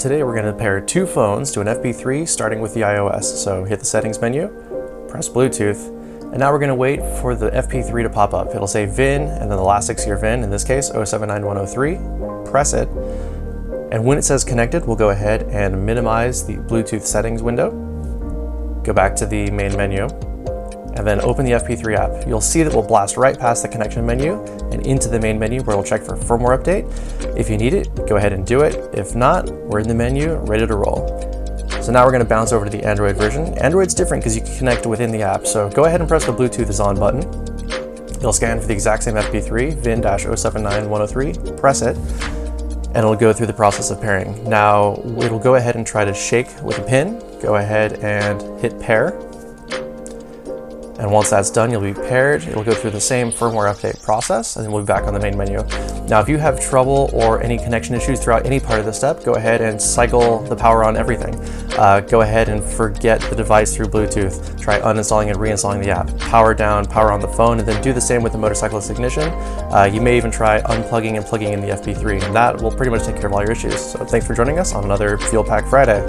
Today we're going to pair two phones to an FP3 starting with the iOS. So hit the settings menu, press Bluetooth, and now we're going to wait for the FP3 to pop up. It'll say VIN and then the last 6-year VIN, in this case 079103. Press it, and when it says connected, we'll go ahead and minimize the Bluetooth settings window. Go back to the main menu, and then open the FP3 app. You'll see that we'll blast right past the connection menu and into the main menu where we'll check for firmware update. If you need it, go ahead and do it. If not, we're in the menu, ready to roll. So now we're going to bounce over to the Android version. Android's different because you can connect within the app. So go ahead and press the Bluetooth is on button. It'll scan for the exact same FP3, VIN-079103, press it, and it'll go through the process of pairing. Now, it'll go ahead and try to shake with a pin. Go ahead and hit pair. And once that's done, you'll be paired. It'll go through the same firmware update process, and then we'll be back on the main menu. Now, if you have trouble or any connection issues throughout any part of the step, go ahead and cycle the power on everything. Go ahead and forget the device through Bluetooth. Try uninstalling and reinstalling the app. Power down, power on the phone, and then do the same with the motorcyclist ignition. You may even try unplugging and plugging in the FP3, and that will pretty much take care of all your issues. So thanks for joining us on another Fuelpak Friday.